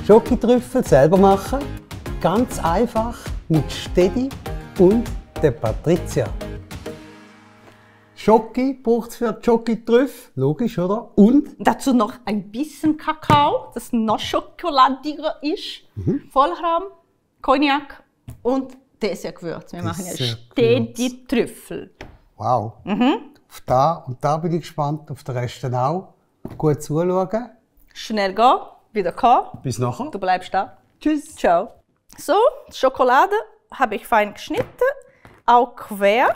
Schokitrüffel selber machen, ganz einfach mit Stedi und der Patricia. Schoki braucht es für die Schokitrüffel, logisch, oder? Und dazu noch ein bisschen Kakao, das noch schokoladiger ist. Vollrahm, Cognac und Dessertgewürz. Wir machen ja Stedi-Trüffel. wow. Auf da und da bin ich gespannt, auf den Rest auch. Gut zuschauen. Schnell gehen, wieder kommen. Bis nachher. Du bleibst da. Tschüss. Ciao. So, die Schokolade habe ich fein geschnitten, auch quer,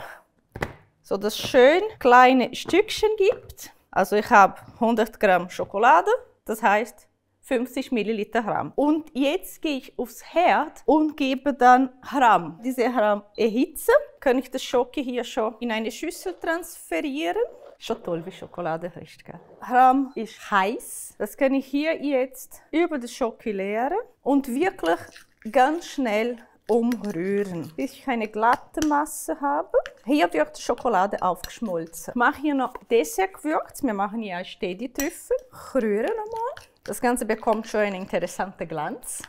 so dass es schön kleine Stückchen gibt. Also ich habe 100 Gramm Schokolade, das heißt 50 Milliliter Rahm. Und jetzt gehe ich aufs Herd und gebe dann Rahm. Diese Rahm erhitze, kann ich das Schoki hier schon in eine Schüssel transferieren. Schon toll, wie Schokolade riecht, gell? Rahm ist heiß. Das kann ich hier jetzt über das Schoki leeren und wirklich ganz schnell umrühren, bis ich eine glatte Masse habe. Hier wird die Schokolade aufgeschmolzen. Ich mache hier noch Dessertgewürz. Wir machen hier Stedi-Trüffel. Ich rühre nochmal. Das Ganze bekommt schon einen interessanten Glanz.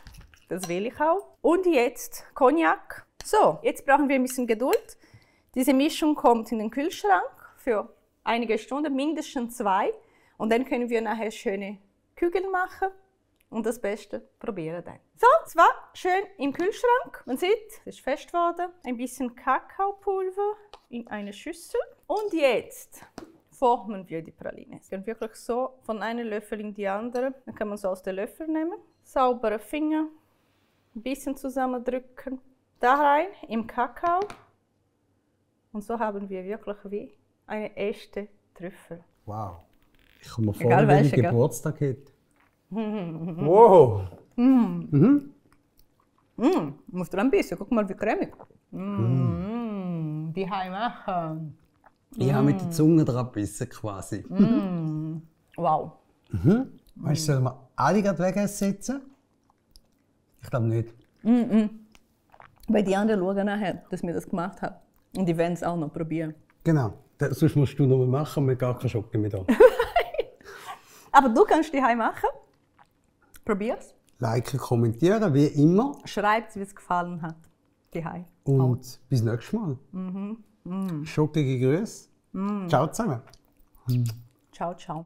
Das will ich auch. Und jetzt Cognac. So, jetzt brauchen wir ein bisschen Geduld. Diese Mischung kommt in den Kühlschrank für einige Stunden, mindestens 2. Und dann können wir nachher schöne Kügeln machen. Und das Beste probieren dann. So, es war schön im Kühlschrank. Man sieht, es ist fest geworden. Ein bisschen Kakaopulver in eine Schüssel. Und jetzt formen wir die Praline. Es geht wirklich so von einem Löffel in die andere. Dann kann man so aus dem Löffel nehmen. Saubere Finger. Ein bisschen zusammendrücken. Da rein im Kakao. Und so haben wir wirklich wie eine echte Trüffel. Wow. Ich komme mir vor, Egal wenn ich welche, Geburtstag hätte. Wow. Musst du ein bisschen, guck mal wie cremig. Die heimmachen. Ich habe mit der Zunge dran gebissen quasi. Wow. Weißt du, sollen wir alle gerade wegsetzen? Ich glaube nicht. Weil die anderen schauen nachher, dass wir das gemacht haben. Und die werden es auch noch probieren. Genau. Sonst musst du noch mal machen, mit gar keinen Schoki mehr da. Aber du kannst die heim machen. Probier's. Liken, kommentieren, wie immer. Schreibt, wie es gefallen hat. Die heim. Und bis nächstes Mal. Schokige Grüße. Ciao zusammen. Ciao, ciao.